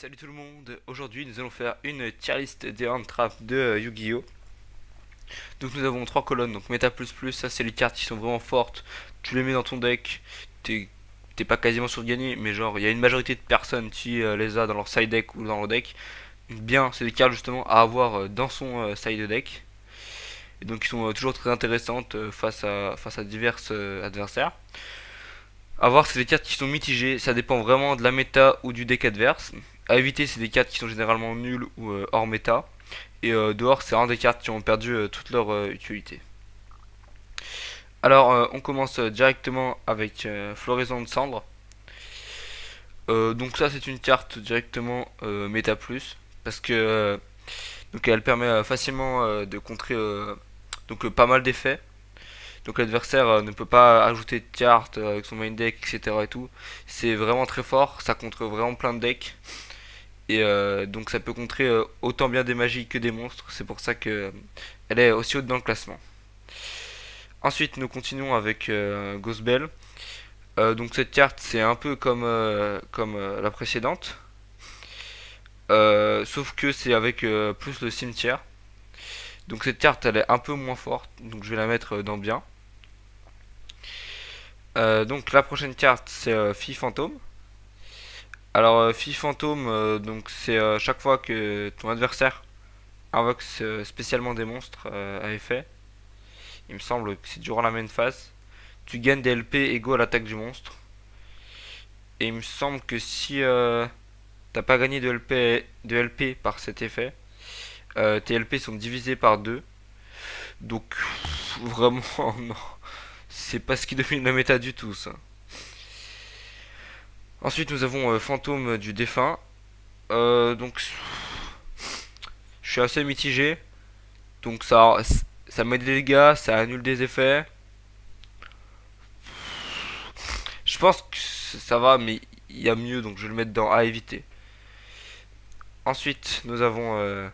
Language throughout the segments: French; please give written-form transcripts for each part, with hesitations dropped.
Salut tout le monde, aujourd'hui nous allons faire une tier list des hand traps de Yu-Gi-Oh! Donc nous avons trois colonnes, donc Meta++, ça c'est les cartes qui sont vraiment fortes, tu les mets dans ton deck, t'es t'es pas quasiment sûr de gagner, mais genre il y a une majorité de personnes qui les a dans leur side deck ou dans leur deck. Bien, c'est des cartes justement à avoir dans son side deck, et donc qui sont toujours très intéressantes face à divers adversaires. À voir, c'est des cartes qui sont mitigées, ça dépend vraiment de la méta ou du deck adverse. À éviter, c'est des cartes qui sont généralement nulles ou hors méta. Et dehors, c'est un des cartes qui ont perdu toute leur utilité. Alors, on commence directement avec Floraison de Cendre. Donc ça, c'est une carte directement méta plus. Parce que donc elle permet facilement de contrer pas mal d'effets. Donc l'adversaire ne peut pas ajouter de cartes avec son main deck, etc. et tout. C'est vraiment très fort, ça contre vraiment plein de decks. Et donc ça peut contrer autant bien des magies que des monstres. C'est pour ça que elle est aussi haute dans le classement. Ensuite, nous continuons avec Ghost Bell. Donc cette carte, c'est un peu comme la précédente. Sauf que c'est avec plus le cimetière. Donc cette carte, elle est un peu moins forte. Donc je vais la mettre dans bien. Donc la prochaine carte, c'est Fille Fantôme. Alors Fille Fantôme, donc c'est chaque fois que ton adversaire invoque spécialement des monstres à effet. Il me semble que c'est durant la main phase. Tu gagnes des LP égaux à l'attaque du monstre. Et il me semble que si t'as pas gagné de LP par cet effet, tes LP sont divisés par 2. Donc vraiment non. C'est pas ce qui domine la méta du tout ça. Ensuite nous avons Fantôme du défunt. Donc je suis assez mitigé. Donc ça met des dégâts, ça annule des effets. Je pense que ça va, mais il y a mieux, donc je vais le mettre dans à éviter. Ensuite, nous avons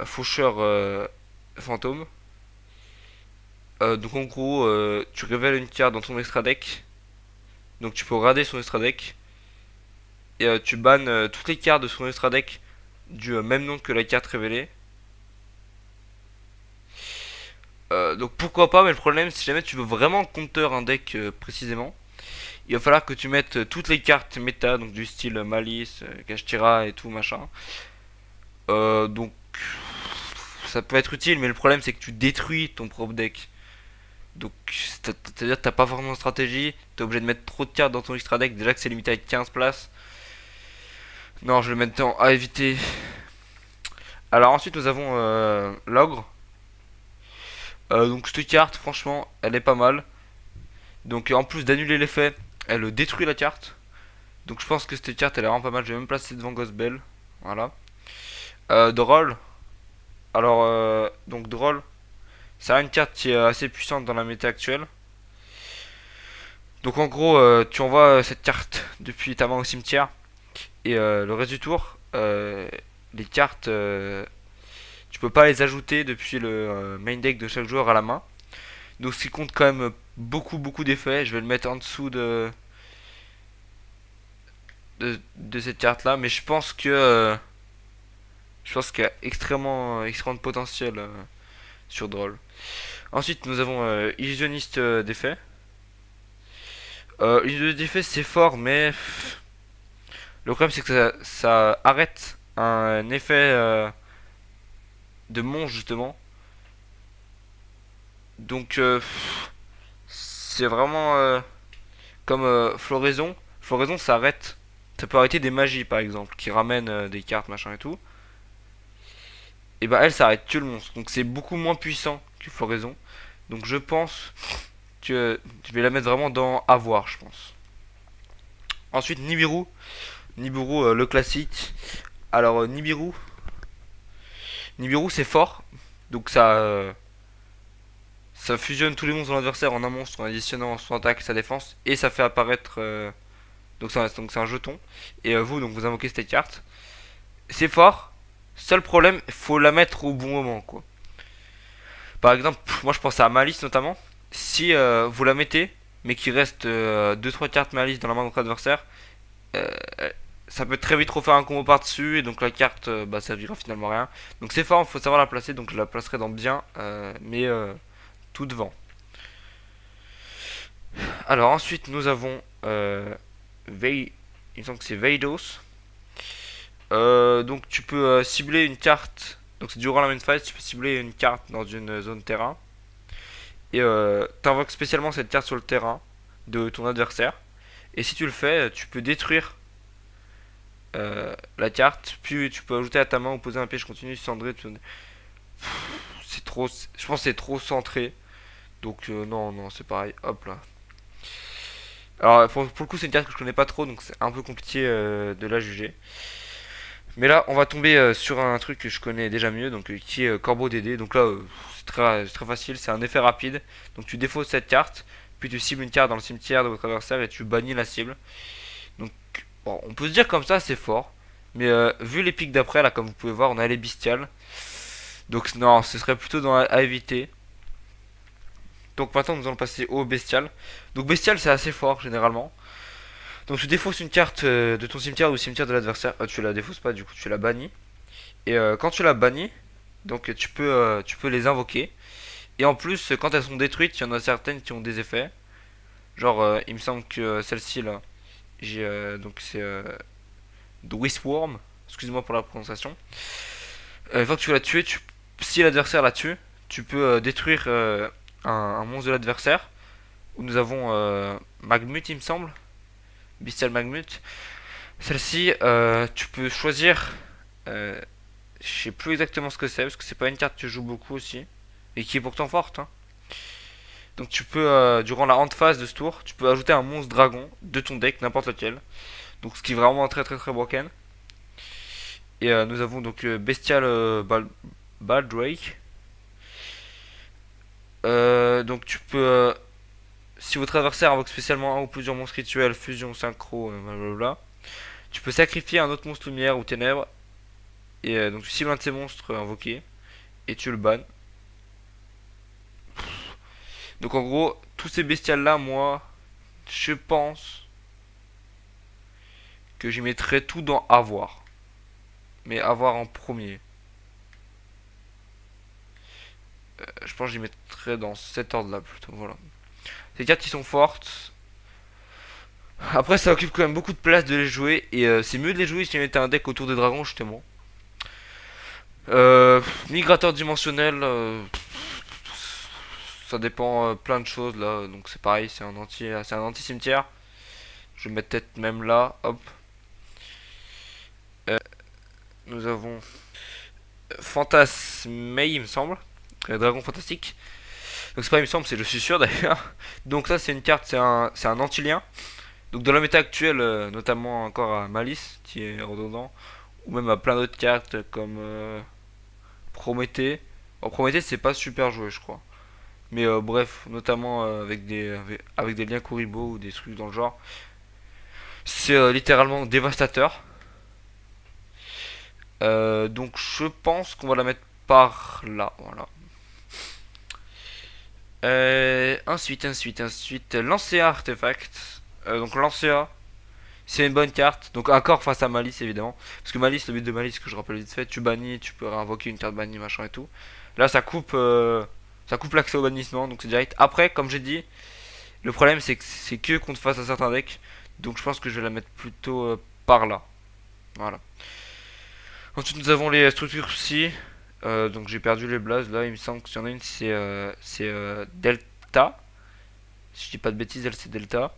Faucheur Fantôme. Donc en gros, tu révèles une carte dans ton extra deck. Donc tu peux regarder son extra deck. Et tu bannes toutes les cartes de son extra deck du même nom que la carte révélée. Donc pourquoi pas, mais le problème, si jamais tu veux vraiment counter un deck précisément, il va falloir que tu mettes toutes les cartes méta, donc du style Malice, Kashtira et tout machin. Donc ça peut être utile, mais le problème c'est que tu détruis ton propre deck. Donc c'est-à-dire que t'as pas vraiment de stratégie, t'es obligé de mettre trop de cartes dans ton extra deck, déjà que c'est limité à 15 places. Non, je vais le mettre dans à éviter. Alors ensuite nous avons l'ogre. Donc cette carte, franchement, elle est pas mal. Donc en plus d'annuler l'effet, elle détruit la carte. Donc je pense que cette carte elle est vraiment pas mal. Je vais même placer devant Ghost Bell. Voilà. Droll. Alors donc Droll, c'est une carte qui est assez puissante dans la méta actuelle. Donc en gros, tu envoies cette carte depuis ta main au cimetière. Et le reste du tour, les cartes, tu peux pas les ajouter depuis le main deck de chaque joueur à la main. Donc ce qui compte quand même beaucoup d'effets. Je vais le mettre en dessous de cette carte là. Mais je pense qu'il y a extrêmement de potentiel sur Droll. Ensuite nous avons Illusionniste d'effet. Illusionniste d'effet c'est fort, mais le problème c'est que ça arrête un effet de monstre justement. Donc c'est vraiment comme Floraison. Floraison ça arrête. Ça peut arrêter des magies par exemple qui ramènent des cartes machin et tout. Et bah elle ça arrête que le monstre. Donc c'est beaucoup moins puissant que Floraison. Donc je pense que je vais la mettre vraiment dans avoir je pense. Ensuite Nibiru. Nibiru le classique. Alors Nibiru c'est fort. Donc ça fusionne tous les monstres de l'adversaire en un monstre en additionnant son attaque et sa défense. Et ça fait apparaître. Donc c'est un jeton. Et vous, donc vous invoquez cette carte. C'est fort. Seul problème, faut la mettre au bon moment, quoi. Par exemple, moi je pense à Malice notamment. Si vous la mettez, mais qu'il reste 2-3 cartes Malice dans la main de votre adversaire, euh, ça peut très vite refaire un combo par-dessus et donc la carte bah, servira finalement à rien. Donc c'est fort, il faut savoir la placer, donc je la placerai dans bien, mais tout devant. Alors ensuite nous avons il me semble que c'est Veidos. Donc tu peux cibler une carte, donc c'est durant la main phase, tu peux cibler une carte dans une zone terrain et t'invoques spécialement cette carte sur le terrain de ton adversaire. Et si tu le fais, tu peux détruire la carte, puis tu peux ajouter à ta main ou poser un piège continu, cendré. C'est trop, je pense que c'est trop centré. Donc non, non, c'est pareil. Hop là. Alors pour le coup, c'est une carte que je connais pas trop, donc c'est un peu compliqué de la juger. Mais là, on va tomber sur un truc que je connais déjà mieux, donc qui est Corbeau DD. Donc là, c'est très facile, c'est un effet rapide. Donc tu défausses cette carte, puis tu cibles une carte dans le cimetière de votre adversaire et tu bannis la cible. Donc bon, on peut se dire comme ça, c'est fort. Mais vu les pics d'après, là, comme vous pouvez voir, on a les bestiales. Donc non, ce serait plutôt à éviter. Donc maintenant, nous allons passer au bestial. Donc bestial, c'est assez fort généralement. Donc tu défausses une carte de ton cimetière ou du cimetière de l'adversaire. Tu la défausses pas, du coup tu la bannis. Et quand tu la bannis, donc tu peux les invoquer. Et en plus, quand elles sont détruites, il y en a certaines qui ont des effets. Genre, il me semble que celle-ci là, j'ai donc c'est The Wisworm. Excuse-moi pour la prononciation. Une fois que tu l'as tué, si l'adversaire la tue, tu peux détruire un monstre de l'adversaire. Où nous avons Magmut, il me semble. Bestial Magmut. Celle-ci, tu peux choisir. Euh, je sais plus exactement ce que c'est, parce que c'est pas une carte que je joue beaucoup aussi. Et qui est pourtant forte. Hein. Donc tu peux, durant la hand phase de ce tour, tu peux ajouter un monstre dragon de ton deck, n'importe lequel. Donc ce qui est vraiment très très très broken. Et nous avons donc Bestial Baldrake. Donc tu peux, si votre adversaire invoque spécialement un ou plusieurs monstres rituels, fusion, synchro, blablabla, tu peux sacrifier un autre monstre lumière ou ténèbres. Et donc tu cibles un de ces monstres invoqués et tu le bannes. Donc en gros, tous ces bestiales là, moi, je pense que j'y mettrais tout dans avoir. Mais avoir en premier. Je pense que j'y mettrais dans cet ordre là plutôt. Voilà. Ces cartes qui sont fortes. Après, ça occupe quand même beaucoup de place de les jouer. Et c'est mieux de les jouer si tu mettais un deck autour des dragons, justement. Euh, Migrateur dimensionnel. Ça dépend plein de choses là. Donc c'est pareil, c'est un anti cimetière. Je vais mettre peut-être même là. Hop. Euh, Nous avons Fantasmei, il me semble. Dragon fantastique. Donc c'est pas il me semble, c'est je suis sûr d'ailleurs. Donc ça c'est une carte, c'est un anti-lien. Donc dans la méta actuelle, notamment encore à Malice, qui est redondant, ou même à plein d'autres cartes comme Prométhée. Bon, Prométhée c'est pas super joué je crois. Mais bref, notamment avec des liens Kuribo ou des trucs dans le genre. C'est littéralement dévastateur. Donc je pense qu'on va la mettre par là. Voilà. Ensuite, Lancea Artefact. Donc Lancea, c'est une bonne carte. Donc encore face à Malice évidemment. Parce que Malice, le but de Malice, que je rappelle vite fait, tu bannis, tu peux réinvoquer une carte bannie, machin et tout. Là ça coupe l'accès au bannissement, donc c'est direct. Après, comme j'ai dit, le problème c'est que c'est que contre face à certains decks. Donc je pense que je vais la mettre plutôt par là. Voilà. Ensuite nous avons les structures aussi. Donc j'ai perdu les blazes là, il me semble qu'il y en a une c'est Delta. Si je dis pas de bêtises, elle c'est Delta.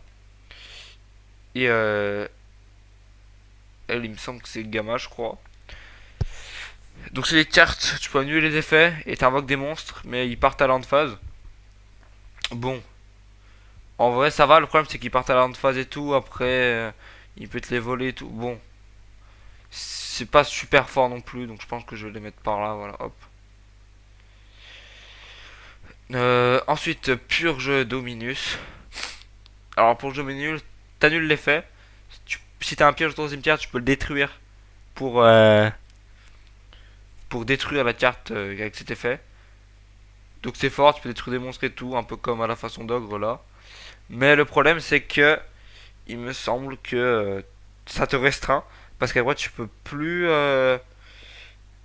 Et elle il me semble que c'est Gamma je crois. Donc c'est les cartes, tu peux annuler les effets et t'invoques des monstres, mais ils partent à la hand phase. Bon, en vrai ça va, le problème c'est qu'ils partent à la hand phase et tout, après il peut te les voler et tout. Bon, c'est pas super fort non plus, donc je pense que je vais les mettre par là, voilà, hop. Ensuite, Purge Dominus. Alors pour le Dominus, t'annules l'effet. Si t'as un piège dans ton cimetière, tu peux le détruire pour, euh, pour détruire la carte avec cet effet. Donc c'est fort, tu peux détruire des monstres et tout, un peu comme à la façon d'ogre là. Mais le problème c'est que il me semble que ça te restreint parce qu'après tu peux plus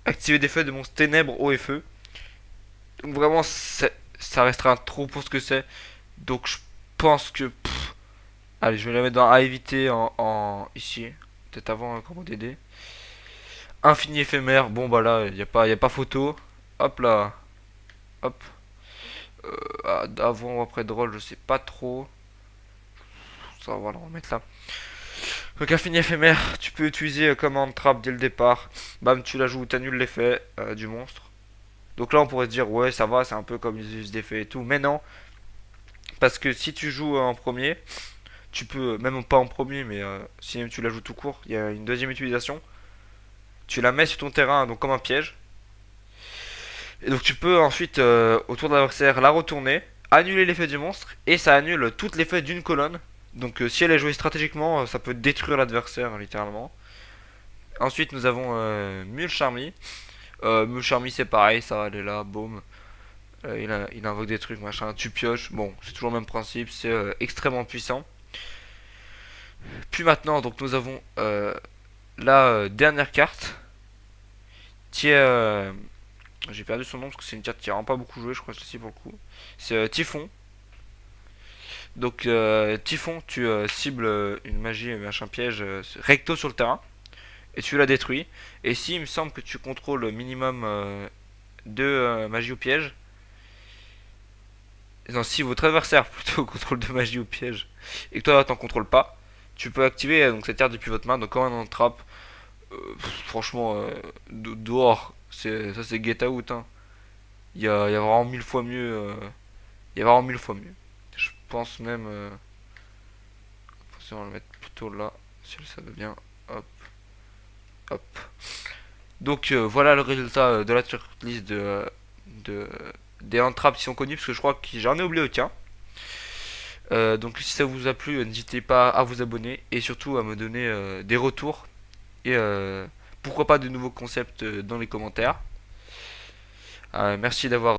activer des feux de monstres ténèbres, eau et feu. Donc vraiment ça restreint trop pour ce que c'est. Donc je pense que allez, je vais la mettre dans à éviter ici. Peut-être avant un combo DD. Infini éphémère. Bon bah là, y a pas photo. Hop là. Hop. Avant ou après drôle, je sais pas trop. Ça va, le remettre là. Donc infini éphémère, tu peux utiliser comme un trap dès le départ. Bam, tu la joues, t'annules l'effet du monstre. Donc là on pourrait se dire ouais ça va, c'est un peu comme les us d'effet et tout. Mais non, parce que si tu joues en premier, tu peux, même pas en premier, mais si tu la joues tout court, il y a une deuxième utilisation. Tu la mets sur ton terrain, donc comme un piège. Et donc tu peux ensuite, autour de l'adversaire, la retourner, annuler l'effet du monstre, et ça annule tout l'effet d'une colonne. Donc si elle est jouée stratégiquement, ça peut détruire l'adversaire, littéralement. Ensuite nous avons Mule Charmy. Mule Charmy c'est pareil, ça elle est là, boum. Il invoque des trucs, machin, tu pioches. Bon, c'est toujours le même principe, c'est extrêmement puissant. Puis maintenant, donc nous avons la dernière carte, qui est... j'ai perdu son nom parce que c'est une carte qui a vraiment pas beaucoup joué, je crois, celle-ci pour le coup. C'est Typhon. Donc Typhon, tu cibles une magie, machin piège, recto sur le terrain, et tu la détruis. Et si il me semble que tu contrôles minimum deux magies ou pièges, non, si votre adversaire plutôt contrôle deux magies ou pièges, et que toi t'en contrôles pas, tu peux activer donc cette carte depuis votre main, donc quand on en trappe, franchement, dehors, ça c'est get out, hein. Il y a vraiment mille fois mieux. Il y a vraiment mille fois mieux. Je pense même. On va le mettre plutôt là, si ça va bien. Hop, hop. Donc voilà le résultat de la checklist de, des entrappes qui sont connues, parce que je crois que j'en ai oublié aucun. Donc si ça vous a plu, n'hésitez pas à vous abonner et surtout à me donner des retours et pourquoi pas de nouveaux concepts dans les commentaires. Merci d'avoir